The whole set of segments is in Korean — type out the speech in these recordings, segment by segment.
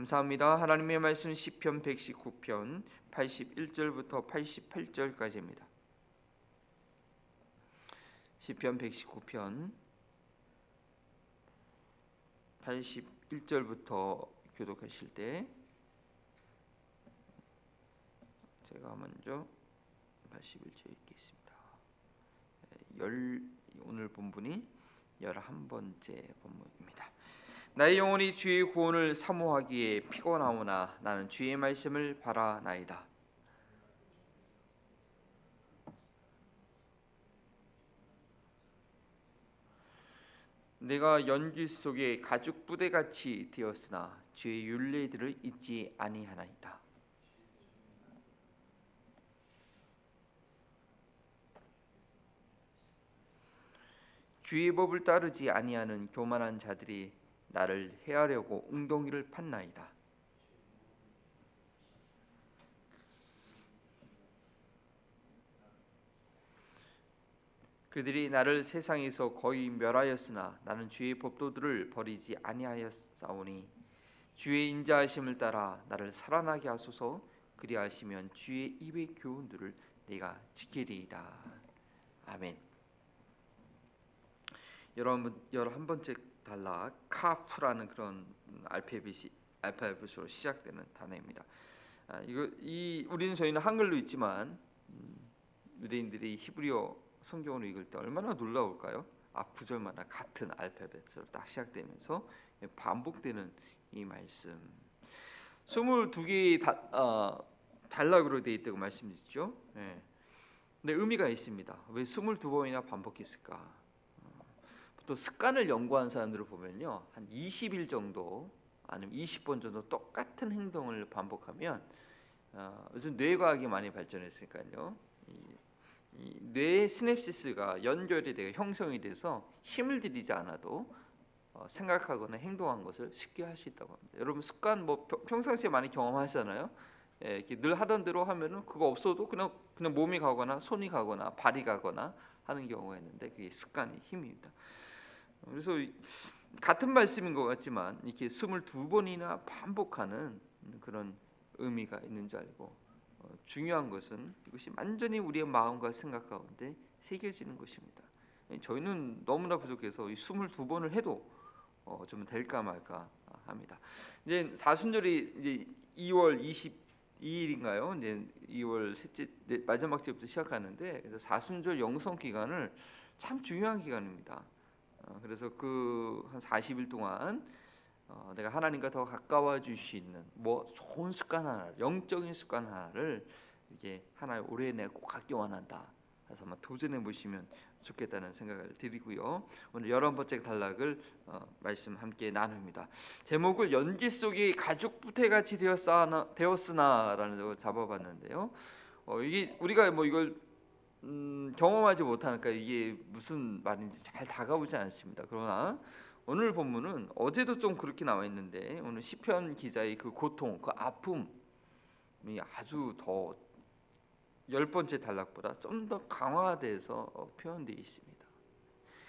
감사합니다. 하나님의 말씀 시편 119편 81절부터 88절까지입니다. 시편 119편 81절부터 교독하실 때 제가 먼저 81절 읽겠습니다. 오늘 본문이 11번째 본문입니다. 나의 영혼이 주의 구원을 사모하기에 피곤하오나 나는 주의 말씀을 바라나이다. 내가 연길 속에 가죽 부대같이 되었으나 주의 율례들을 잊지 아니하나이다. 주의 법을 따르지 아니하는 교만한 자들이 나를 해하려고 웅덩이를 팠나이다. 그들이 나를 세상에서 거의 멸하였으나 나는 주의 법도들을 버리지 아니하였사오니 주의 인자하심을 따라 나를 살아나게 하소서. 그리하시면 주의 입의 교훈들을 내가 지키리이다. 아멘. 11번째 단락 카프라는 그런 알파벳으로 시작되는 단어입니다. 우리는 저희는 한글로 있지만 유대인들이 히브리어 성경으로 읽을 때 얼마나 놀라울까요? 앞 구절마다 같은 알파벳으로 딱 시작되면서 반복되는 이 말씀. 22개의 단락으로 되어 있다고 말씀드렸죠. 근데 의미가 있습니다. 왜 22번이나 반복했을까? 또 습관을 연구한 사람들을 보면요, 한 20일 정도 아니면 20번 정도 똑같은 행동을 반복하면 요즘 뇌과학이 많이 발전했으니까요, 이 뇌의 시냅시스가 연결이 되고 형성이 돼서 힘을 들이지 않아도 생각하거나 행동한 것을 쉽게 할 수 있다고 합니다. 여러분 습관 평상시에 많이 경험하시잖아요. 이렇게 늘 하던 대로 하면은 그거 없어도 그냥 몸이 가거나 손이 가거나 발이 가거나 하는 경우가 있는데 그게 습관의 힘입니다. 그래서 같은 말씀인 것 같지만 이렇게 22번이나 반복하는 그런 의미가 있는 줄 알고, 중요한 것은 이것이 완전히 우리의 마음과 생각 가운데 새겨지는 것입니다. 저희는 너무나 부족해서 이 22번을 해도 좀 될까 말까 합니다. 이제 사순절이 이제 2월 22일인가요? 이제 2월 셋째 마지막 주부터 시작하는데, 그래서 사순절 영성 기간을 참 중요한 기간입니다. 그래서 그 한 40일 동안 내가 하나님과 더 가까워질 수 있는 좋은 습관 하나, 영적인 습관 하나를 이게 하나의 올해 내가 꼭 갖기 원한다. 그래서 한번 도전해 보시면 좋겠다는 생각을 드리고요. 오늘 11번째 단락을 말씀 함께 나눕니다. 제목을 연기 속에 가죽 부대같이 되었으나라는 걸 잡아봤는데요. 이게 우리가 이걸 경험하지 못하니까 이게 무슨 말인지 잘 다가오지 않습니다. 그러나 오늘 본문은 어제도 좀 그렇게 나와 있는데 오늘 시편 기자의 그 고통, 그 아픔이 아주 더 10번째 단락보다 좀 더 강화돼서 표현되어 있습니다.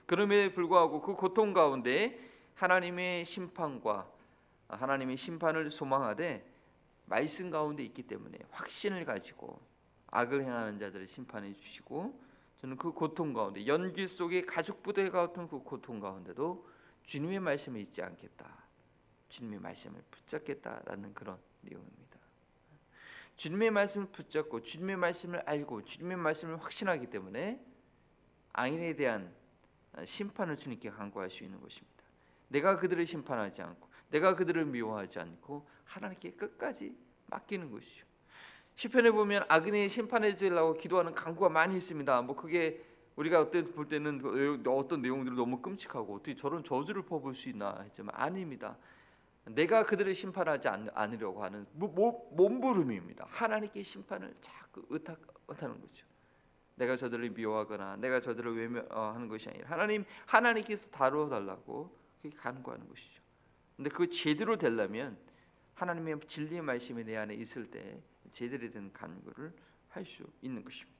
그럼에도 불구하고 그 고통 가운데 하나님의 심판과 하나님의 심판을 소망하되 말씀 가운데 있기 때문에 확신을 가지고 악을 행하는 자들을 심판해 주시고, 저는 그 고통 가운데 연길 속에 가죽 부대 같은 그 고통 가운데도 주님의 말씀을 잊지 않겠다, 주님의 말씀을 붙잡겠다라는 그런 내용입니다. 주님의 말씀을 붙잡고 주님의 말씀을 알고 주님의 말씀을 확신하기 때문에 악인에 대한 심판을 주님께 간구할 수 있는 것입니다. 내가 그들을 심판하지 않고 내가 그들을 미워하지 않고 하나님께 끝까지 맡기는 것이죠. 시편에 보면 악인이 심판해 주려고 기도하는 간구가 많이 있습니다. 그게 우리가 볼 때는 어떤 내용들이 너무 끔찍하고 어떻게 저런 저주를 퍼부을 수 있나 했지만 아닙니다. 내가 그들을 심판하지 않으려고 하는 몸부림입니다. 하나님께 심판을 자꾸 의탁하는 거죠. 내가 저들을 미워하거나 내가 저들을 외면하는 것이 아니라 하나님께서 다루어달라고 그렇게 간구하는 것이죠. 근데 그 제대로 되려면 하나님의 진리의 말씀이 내 안에 있을 때 제대로 된 간구를 할 수 있는 것입니다.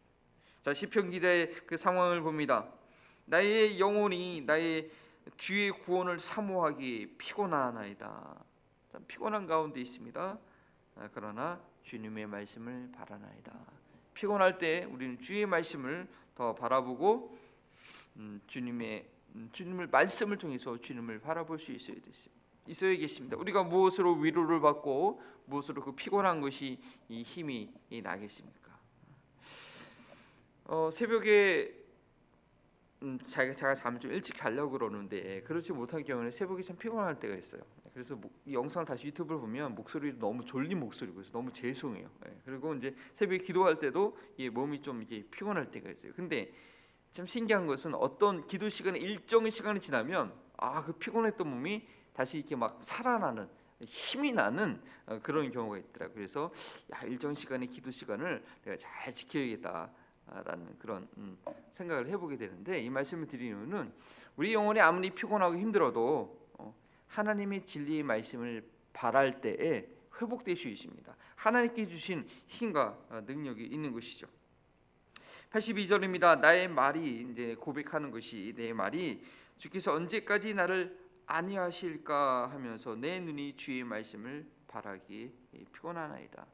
자, 시편 기자의 그 상황을 봅니다. 나의 영혼이 나의 주의 구원을 사모하기 피곤하나이다. 참 피곤한 가운데 있습니다. 그러나 주님의 말씀을 바라나이다. 피곤할 때 우리는 주의 말씀을 더 바라보고 주님을 말씀을 통해서 주님을 바라볼 수 있어야겠습니다. 우리가 무엇으로 위로를 받고 무엇으로 그 피곤한 것이 이 힘이 나겠습니까? 새벽에 제가 잠을 좀 일찍 자려고 그러는데 그렇지 못한 경우는 새벽에 참 피곤할 때가 있어요. 그래서 이 영상을 다시 유튜브를 보면 목소리도 너무 졸린 목소리고 그래서 너무 죄송해요. 그리고 이제 새벽에 기도할 때도 몸이 좀 이게 피곤할 때가 있어요. 근데 참 신기한 것은 어떤 기도 시간에 일정의 시간이 지나면 그 피곤했던 몸이 다시 이렇게 막 살아나는 힘이 나는 그런 경우가 있더라고요. 그래서 일정 시간의 기도 시간을 내가 잘 지켜야겠다라는 그런 생각을 해보게 되는데, 이 말씀을 드리는 이유는 우리 영혼이 아무리 피곤하고 힘들어도 하나님의 진리의 말씀을 바랄 때에 회복될 수 있습니다. 하나님께 주신 힘과 능력이 있는 것이죠. 82절입니다. 나의 말이, 이제 고백하는 것이, 내 말이 주께서 언제까지 나를 아니하실까 하면서 내 눈이 주의 말씀을 바라기 피곤하나이다.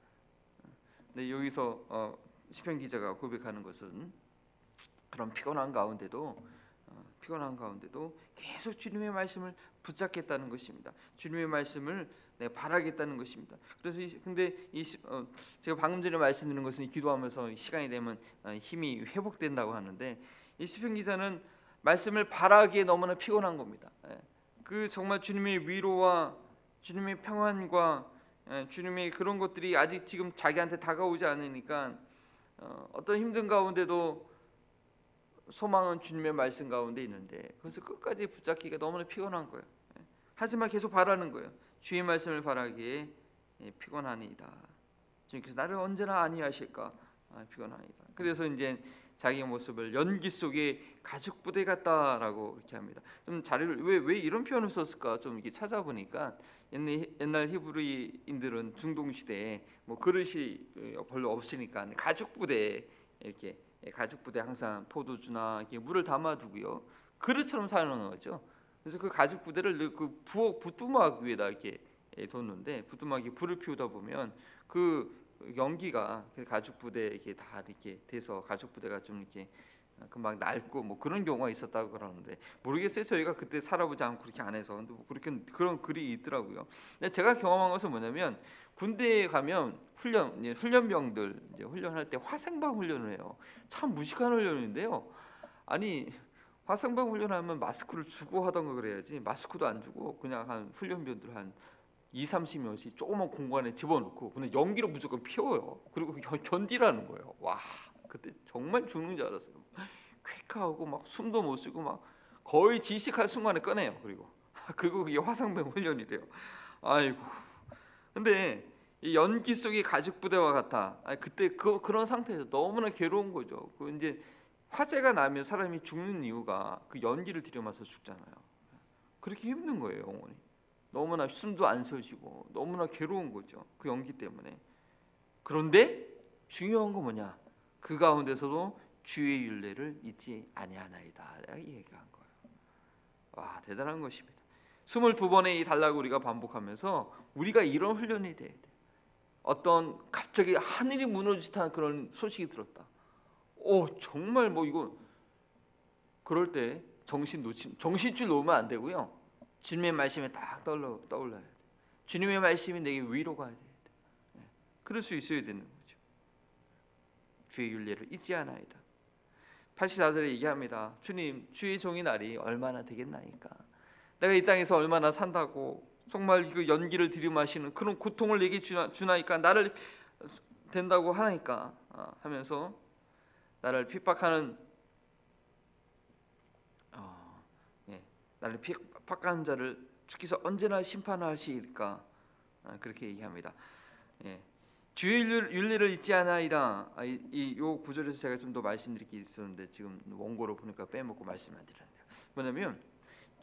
네, 여기서 시편 기자가 고백하는 것은 그런 피곤한 가운데도 계속 주님의 말씀을 붙잡겠다는 것입니다. 주님의 말씀을 바라겠다는 것입니다. 그래서 제가 방금 전에 말씀드린 것은 기도하면서 시간이 되면 힘이 회복된다고 하는데, 이 시편 기자는 말씀을 바라기에 너무나 피곤한 겁니다. 그 정말 주님의 위로와 주님의 평안과 주님의 그런 것들이 아직 지금 자기한테 다가오지 않으니까 어떤 힘든 가운데도 소망은 주님의 말씀 가운데 있는데 그것을 끝까지 붙잡기가 너무나 피곤한 거예요. 하지만 계속 바라는 거예요. 주의 말씀을 바라기에 피곤하니이다. 주님께서 나를 언제나 아니하실까 피곤하니이다. 그래서 이제 자기 모습을 연기 속에 가죽 부대 같다라고 이렇게 합니다. 좀 자리를 왜 이런 표현을 썼을까 좀 이렇게 찾아보니까 옛날 히브리인들은 중동 시대에 뭐 그릇이 별로 없으니까 가죽 부대, 이렇게 가죽 부대 항상 포도주나 이렇게 물을 담아두고요, 그릇처럼 사용하는 거죠. 그래서 그 가죽 부대를 그 부엌 부뚜막 위에다 이렇게 뒀는데, 부뚜막이 불을 피우다 보면 그 연기가 가죽 부대에 이렇게 다 이렇게 돼서 가죽 부대가 좀 이렇게 금방 낡고 뭐 그런 경우가 있었다고 그러는데, 모르겠어요. 저희가 그때 살아보지 않고 그렇게 안 해서. 근데 뭐 그런 글이 있더라고요. 근데 제가 경험한 것은 뭐냐면, 군대에 가면 훈련병들 이제 훈련할 때 화생방 훈련을 해요. 참 무식한 훈련인데요. 아니 화생방 훈련하면 마스크를 주고 하던가 그래야지, 마스크도 안 주고 그냥 한 훈련병들 한 20-30명씩 조그만 공간에 집어넣고 그냥 연기로 무조건 피워요. 그리고 견디라는 거예요. 와, 그때 정말 죽는 줄 알았어요. 쾌하고 막 숨도 못 쉬고 막 거의 질식할 순간에 꺼내요. 그리고 그게 화상병 훈련이래요. 아이고. 근데 이 연기 속의 가죽 부대와 같아. 그때 그런 상태에서 너무나 괴로운 거죠. 그 이제 화재가 나면 사람이 죽는 이유가 그 연기를 들여마서 죽잖아요. 그렇게 힘든 거예요, 영혼이. 너무나 숨도 안 쉬어지고 너무나 괴로운 거죠, 그 연기 때문에. 그런데 중요한 건 뭐냐? 그 가운데서도 주의 율례를 잊지 아니하나이다. 내가 얘기한 거예요. 와, 대단한 것입니다. 22번의 이 단락을 우리가 반복하면서 우리가 이런 훈련이 돼야 돼. 어떤 갑자기 하늘이 무너질 듯한 그런 소식이 들었다. 정말 뭐 이거 그럴 때 정신줄 놓으면 안 되고요. 주님의 말씀이 딱 떠올라야 돼. 주님의 말씀이 내게 위로가 돼야 돼. 그럴 수 있어야 되는 거죠. 주의 율례를 잊지 않아이다. 84절에 얘기합니다. 주님, 주의 종의 날이 얼마나 되겠나이까. 내가 이 땅에서 얼마나 산다고 정말 그 연기를 들이마시는 그런 고통을 내게 주나이까, 나를 된다고 하나이까 하면서 나를 핍박하는 나를 핍박하는 자를 주께서 언제나 심판하시리까, 그렇게 얘기합니다. 주의 율례를 잊지 않아이다. 요 구절에서 제가 좀 더 말씀드릴 게 있었는데 지금 원고로 보니까 빼먹고 말씀 안 드렸네요. 뭐냐면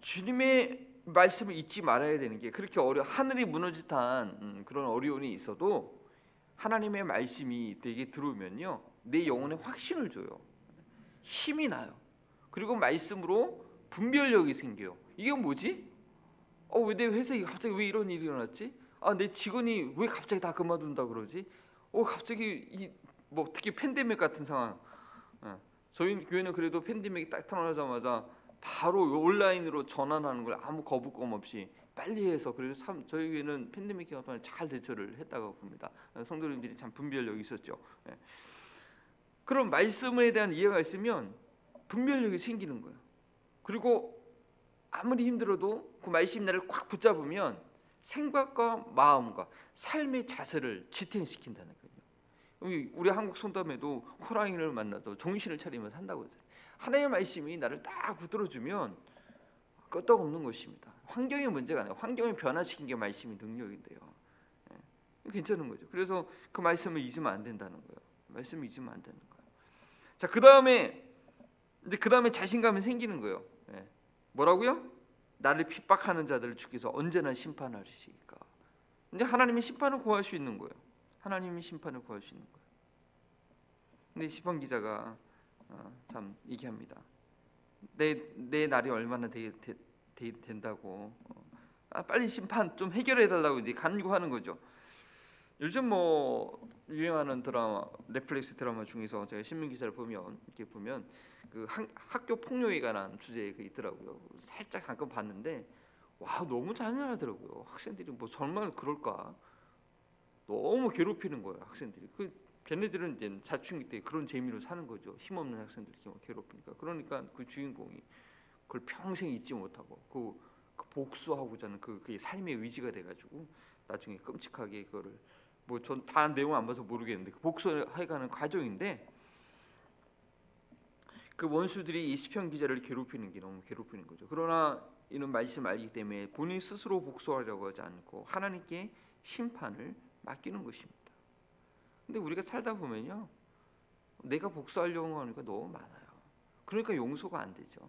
주님의 말씀을 잊지 말아야 되는 게, 그렇게 하늘이 무너질 듯한 그런 어려움이 있어도 하나님의 말씀이 내게 들어오면요, 내 영혼에 확신을 줘요. 힘이 나요. 그리고 말씀으로 분별력이 생겨요. 이게 뭐지? 왜 내 회사에 갑자기 왜 이런 일이 일어났지? 내 직원이 왜 갑자기 다 그만둔다 그러지? 갑자기 뭐 특히 팬데믹 같은 상황. 저희 교회는 그래도 팬데믹이 딱 터나자마자 바로 온라인으로 전환하는 걸 아무 거부감 없이 빨리 해서, 그래서 참 저희 교회는 팬데믹 기간 동안 잘 대처를 했다고 봅니다. 성도님들이 참 분별력이 있었죠. 그런 말씀에 대한 이해가 있으면 분별력이 생기는 거예요. 그리고 아무리 힘들어도 그 말씀 나를 꽉 붙잡으면 생각과 마음과 삶의 자세를 지탱시킨다는 거예요. 우리 한국 성도님도 호랑이를 만나도 정신을 차리면서 산다고 했어요. 하나님의 말씀이 나를 딱 붙들어주면 끄떡없는 것입니다. 환경의 문제가 아니라 환경을 변화시킨 게 말씀의 능력인데요. 괜찮은 거죠. 그래서 그 말씀을 잊으면 안 된다는 거예요. 말씀을 잊으면 안 되는 거예요. 자, 그 다음에 자신감이 생기는 거예요. 뭐라고요? 나를 핍박하는 자들을 주께서 언제나 심판하시니까. 근데 하나님이 심판을 구할 수 있는 거예요. 하나님이 심판을 구할 수 있는 거예요. 근데 시편 기자가 참 얘기합니다. 내 날이 얼마나 된다고, 빨리 심판 좀 해결해 달라고 이제 간구하는 거죠. 요즘 뭐 유행하는 드라마, 넷플릭스 드라마 중에서 제가 신문 기사를 이렇게 보면 그 학교 폭력에 관한 주제가 있더라고요. 살짝 잠깐 봤는데 와, 너무 잔인하더라고요. 학생들이 뭐 정말 그럴까? 너무 괴롭히는 거예요, 학생들이. 걔네들은 이제 사춘기 때 그런 재미로 사는 거죠. 힘없는 학생들이 괴롭히니까. 그러니까 그 주인공이 그걸 평생 잊지 못하고 그 복수하고자 하는 그게 삶의 의지가 돼가지고 나중에 끔찍하게 그거를, 뭐 전 다 내용 안 봐서 모르겠는데 그 복수해가는 과정인데, 그 원수들이 이 시편 기자를 괴롭히는 게 너무 괴롭히는 거죠. 그러나 이는 말씀을 알기 때문에 본인 스스로 복수하려고 하지 않고 하나님께 심판을 맡기는 것입니다. 근데 우리가 살다 보면요, 내가 복수하려고 하는 게 너무 많아요. 그러니까 용서가 안 되죠.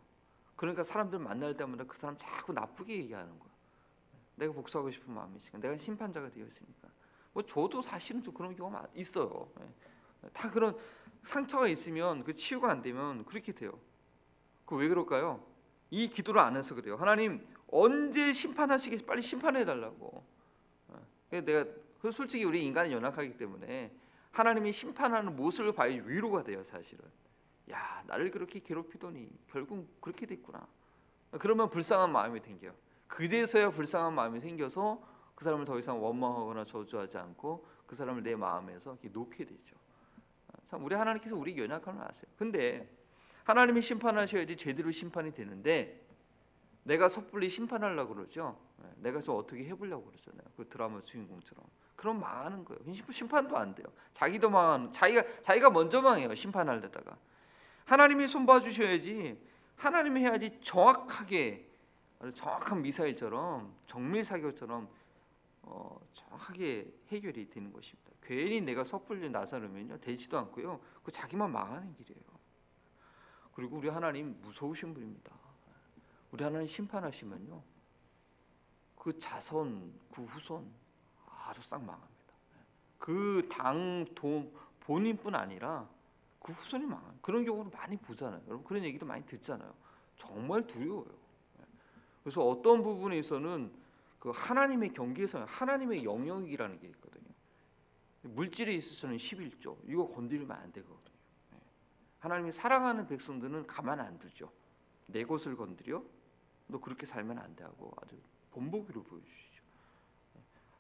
그러니까 사람들 만날 때마다 그 사람 자꾸 나쁘게 얘기하는 거예요. 내가 복수하고 싶은 마음이 있으니까, 내가 심판자가 되었으니까. 뭐 저도 사실은 좀 그런 경우가 있어요. 다 그런 상처가 있으면 그 치유가 안 되면 그렇게 돼요. 그 왜 그럴까요? 이 기도를 안 해서 그래요. 하나님 언제 심판하시겠어요? 빨리 심판해 달라고. 그래서 솔직히 우리 인간은 연약하기 때문에 하나님이 심판하는 모습을 봐야 위로가 돼요, 사실은. 야, 나를 그렇게 괴롭히더니 결국 그렇게 됐구나. 그러면 불쌍한 마음이 생겨요. 그제서야 불쌍한 마음이 생겨서 그 사람을 더 이상 원망하거나 저주하지 않고 그 사람을 내 마음에서 이렇게 놓게 되죠. 참 우리 하나님께서 우리 연약함을 아세요. 근데 하나님이 심판하셔야지 제대로 심판이 되는데 내가 섣불리 심판하려고 그러죠. 내가 좀 어떻게 해보려고 그러잖아요. 그 드라마 주인공처럼. 그럼 망하는 거예요. 심판도 안 돼요. 자기도 망하는, 자기가 먼저 망해요. 심판하려다가. 하나님이 손봐 주셔야지. 하나님이 해야지 정확하게, 정확한 미사일처럼, 정밀 사격처럼 정확하게 해결이 되는 것입니다. 괜히 내가 섣불리 나서면요 되지도 않고요. 그 자기만 망하는 길이에요. 그리고 우리 하나님 무서우신 분입니다. 우리 하나님 심판하시면요, 그 자손, 그 후손 아주 싹 망합니다. 그 본인뿐 아니라 그 후손이 망한 그런 경우를 많이 보잖아요. 여러분 그런 얘기도 많이 듣잖아요. 정말 두려워요. 그래서 어떤 부분에 있어서는 그 하나님의 경계에서 하나님의 영역이라는 게 있거든요. 물질에 있어서는 11조 이거 건드리면 안 되거든요. 하나님이 사랑하는 백성들은 가만 안 두죠. 내 것을 건드려? 너 그렇게 살면 안 돼 하고 아주 본보기로 보여주시죠.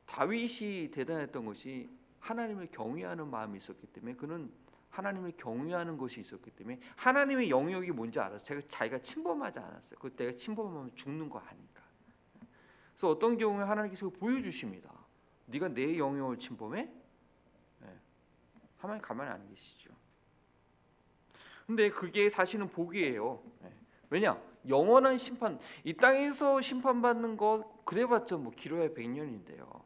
다윗이 대단했던 것이 하나님을 경외하는 마음이 있었기 때문에, 그는 하나님을 경외하는 것이 있었기 때문에 하나님의 영역이 뭔지 알았어요. 자기가 침범하지 않았어요. 그 내가 침범하면 죽는 거 아니까. 그래서 어떤 경우에 하나님께서 보여주십니다. 네가 내 영역을 침범해? 하나님 가만히 안 계시죠. 근데 그게 사실은 복이에요. 왜냐? 영원한 심판, 이 땅에서 심판받는 것 그래봤자 뭐 길어야 100년인데요.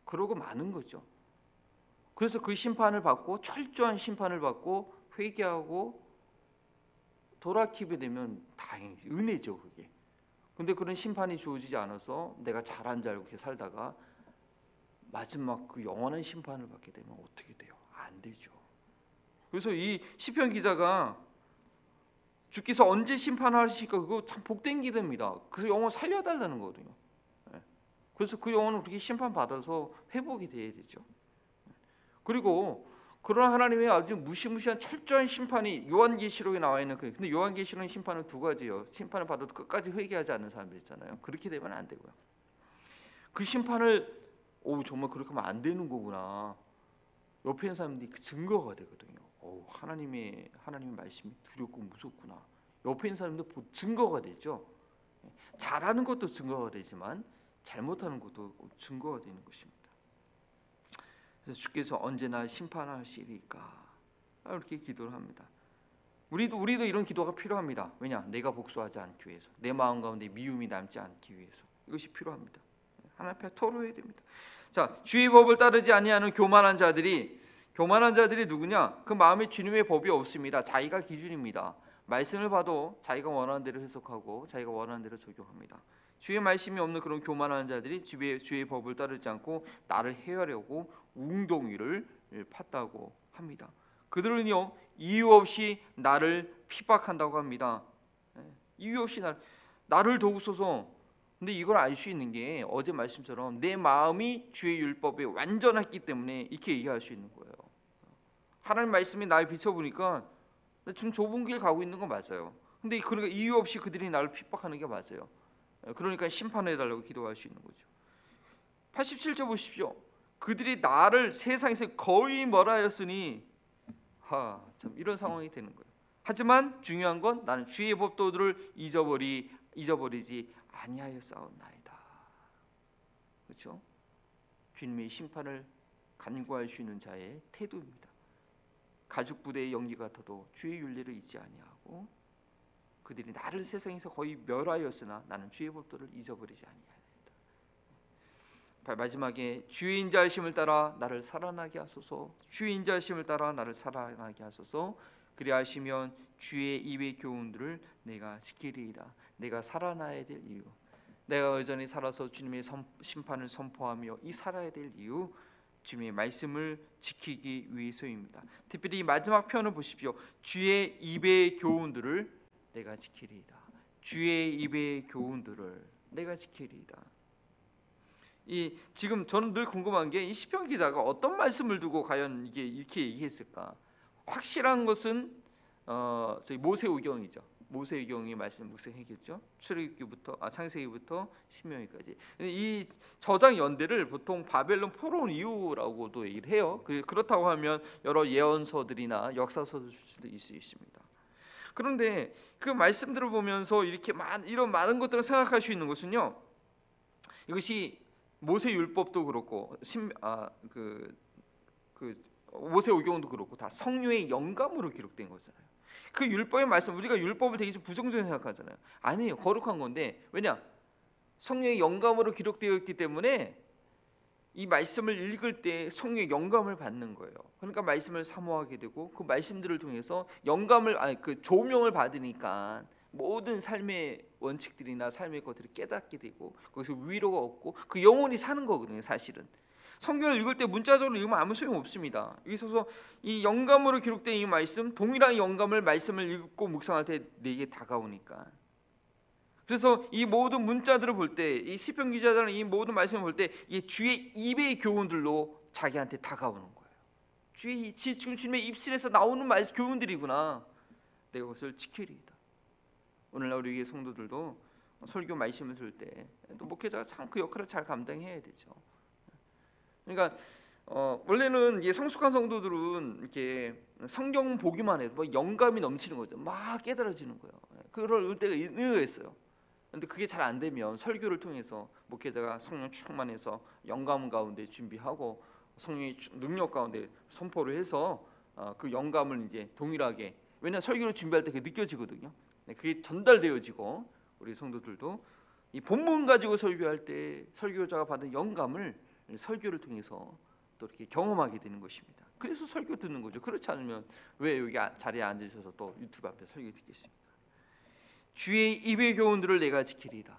그러고 마는 거죠. 그래서 그 심판을 받고 철저한 심판을 받고 회개하고 돌아키게 되면 다행히 은혜죠, 그게. 근데 그런 심판이 주어지지 않아서 내가 잘한 줄 알고 이렇게 살다가 마지막 그 영원한 심판을 받게 되면 어떻게 돼요? 안 되죠. 그래서 이 시편 기자가 주께서 언제 심판하실까, 그거 참 복된 기도입니다. 그래서 영혼 살려달라는 거거든요. 그래서 그 영혼은 그렇게 심판받아서 회복이 돼야 되죠. 그리고 그런 하나님의 아주 무시무시한 철저한 심판이 요한계시록에 나와 있는 거예요. 근데 요한계시록의 심판은 두 가지예요. 심판을 받아도 끝까지 회개하지 않는 사람들 있잖아요. 그렇게 되면 안 되고요. 그 심판을 정말 그렇게 하면 안 되는 거구나. 옆에 있는 사람들이 그 증거가 되거든요. 하나님의 말씀이 두렵고 무섭구나. 옆에 있는 사람도 증거가 되죠. 잘하는 것도 증거가 되지만 잘못하는 것도 증거가 되는 것입니다. 그래서 주께서 언제나 심판하시리까 이렇게 기도를 합니다. 우리도 이런 기도가 필요합니다. 왜냐? 내가 복수하지 않기 위해서, 내 마음 가운데 미움이 남지 않기 위해서 이것이 필요합니다. 하나님 앞에 토로해야 됩니다. 자, 주의 법을 따르지 아니하는 교만한 자들이 누구냐? 그 마음에 주님의 법이 없습니다. 자기가 기준입니다. 말씀을 봐도 자기가 원하는 대로 해석하고 자기가 원하는 대로 적용합니다. 주의 말씀이 없는 그런 교만한 자들이 주의 법을 따르지 않고 나를 해하려고 웅덩이를 팠다고 합니다. 그들은요 이유 없이 나를 핍박한다고 합니다. 이유 없이 나를 도우소서. 근데 이걸 알 수 있는 게 어제 말씀처럼 내 마음이 주의 율법에 완전했기 때문에 이렇게 얘기할 수 있는 거예요. 하나님 말씀이 날 비춰보니까 지금 좁은 길 가고 있는 건 맞아요. 근데 그러니까 이유 없이 그들이 나를 핍박하는 게 맞아요. 그러니까 심판해달라고 기도할 수 있는 거죠. 87절 보십시오. 그들이 나를 세상에서 거의 멀어하였으니 참 이런 상황이 되는 거예요. 하지만 중요한 건 나는 주의 법도들을 잊어버리지 아니하였사옵나이다. 그렇죠? 주님의 심판을 간구할 수 있는 자의 태도입니다. 가죽 부대의 연기 같아도 주의 윤리를 잊지 아니하고 그들이 나를 세상에서 거의 멸하였으나 나는 주의 법도를 잊어버리지 아니하였다. 마지막에 주의 인자하심을 따라 나를 살아나게 하소서. 주의 인자하심을 따라 나를 살아나게 하소서. 그리하시면 주의 입의 교훈들을 내가 지키리이다. 내가 살아나야 될 이유, 내가 여전히 살아서 주님의 심판을 선포하며 이 살아야 될 이유, 주님의 말씀을 지키기 위해서입니다. 특별히 이 마지막 표현을 보십시오. 주의 입의 교훈들을 내가 지키리이다. 주의 입의 교훈들을 내가 지키리이다. 지금 저는 늘 궁금한 게 이 시편 기자가 어떤 말씀을 두고 과연 이게 이렇게 얘기했을까? 확실한 것은 저희 모세오경이죠. 모세오경의 말씀 묵상했겠죠. 창세기부터 신명기까지. 이 저장 연대를 보통 바벨론 포로온 이후라고도 얘기를 해요. 그렇다고 하면 여러 예언서들이나 역사서들도 있을 수 있습니다. 그런데 그 말씀들을 보면서 이렇게 이런 많은 것들을 생각할 수 있는 것은요. 이것이 모세 율법도 그렇고 모세오경도 그렇고 다 성령의 영감으로 기록된 거잖아요. 그 율법의 말씀, 우리가 율법을 되게 좀 부정적으로 생각하잖아요. 아니에요. 거룩한 건데 왜냐? 성령의 영감으로 기록되어 있기 때문에 이 말씀을 읽을 때 성령의 영감을 받는 거예요. 그러니까 말씀을 사모하게 되고 그 말씀들을 통해서 그 조명을 받으니까 모든 삶의 원칙들이나 삶의 것들을 깨닫게 되고 거기서 위로가 얻고 그 영혼이 사는 거거든요. 사실은 성경을 읽을 때 문자적으로 읽으면 아무 소용 없습니다. 여기서 이 영감으로 기록된 이 말씀, 동일한 말씀을 읽고 묵상할 때 내게 다가오니까. 그래서 이 모든 문자들을 볼 때, 이 시편 기자들은 이 모든 말씀을 볼 때 이 주의 입의 교훈들로 자기한테 다가오는 거예요. 지금 주님의 입술에서 나오는 교훈들이구나. 내가 그것을 지키리이다. 오늘날 우리 성도들도 설교 말씀을 들을 때 또 목회자가 참 그 역할을 잘 감당해야 되죠. 그러니까 원래는 성숙한 성도들은 이렇게 성경 보기만 해도 영감이 넘치는 거죠. 막 깨달아지는 거예요. 그럴 때가 있어요. 그런데 그게 잘 안 되면 설교를 통해서 목회자가 성령 충만해서 영감 가운데 준비하고 성령의 능력 가운데 선포를 해서 그 영감을 이제 동일하게, 왜냐하면 설교를 준비할 때 그게 느껴지거든요. 그게 전달되어지고 우리 성도들도 이 본문 가지고 설교할 때 설교자가 받은 영감을 설교를 통해서 또 이렇게 경험하게 되는 것입니다. 그래서 설교 듣는 거죠. 그렇지 않으면 왜 여기 자리에 앉으셔서 또 유튜브 앞에 설교 듣겠습니까? 주의 입의 교훈들을 내가 지키리이다.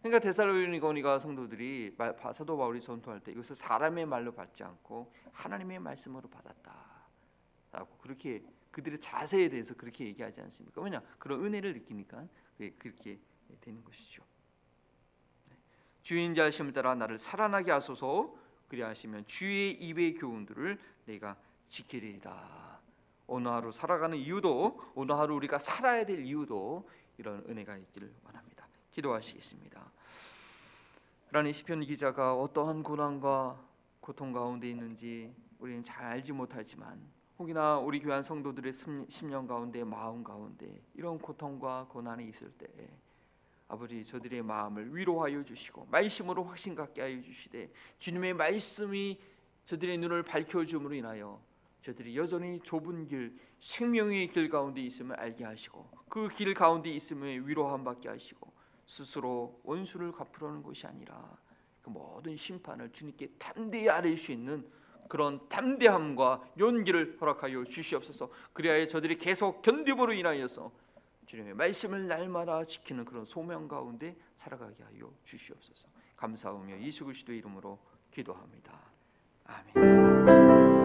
그러니까 데살로니가 성도들이 사도 바울이 전도할 때 이것을 사람의 말로 받지 않고 하나님의 말씀으로 받았다라고 그렇게 그들의 자세에 대해서 그렇게 얘기하지 않습니까? 왜냐? 그런 은혜를 느끼니까 그렇게 되는 것이죠. 주의 인자하심을 따라 나를 살아나게 하소서. 그리하시면 주의 입의 교훈들을 내가 지키리이다. 오늘 하루 살아가는 이유도, 오늘 하루 우리가 살아야 될 이유도 이런 은혜가 있기를 원합니다. 기도하시겠습니다. 하나님, 시편 기자가 어떠한 고난과 고통 가운데 있는지 우리는 잘 알지 못하지만, 혹이나 우리 교회 성도들의 심령 가운데, 마음 가운데 이런 고통과 고난이 있을 때 아버지, 저들의 마음을 위로하여 주시고 말씀으로 확신 갖게 하여 주시되, 주님의 말씀이 저들의 눈을 밝혀줌으로 인하여 저들이 여전히 좁은 길, 생명의 길 가운데 있음을 알게 하시고, 그 길 가운데 있음을 위로함 받게 하시고, 스스로 원수를 갚으려는 것이 아니라 그 모든 심판을 주님께 담대히 아뢰 수 있는 그런 담대함과 용기를 허락하여 주시옵소서. 그리하여 저들이 계속 견딤으로 인하여서 주님의 말씀을 날마다 지키는 그런 소명 가운데 살아가게 하여 주시옵소서. 감사하며 예수 그리스도의 이름으로 기도합니다. 아멘.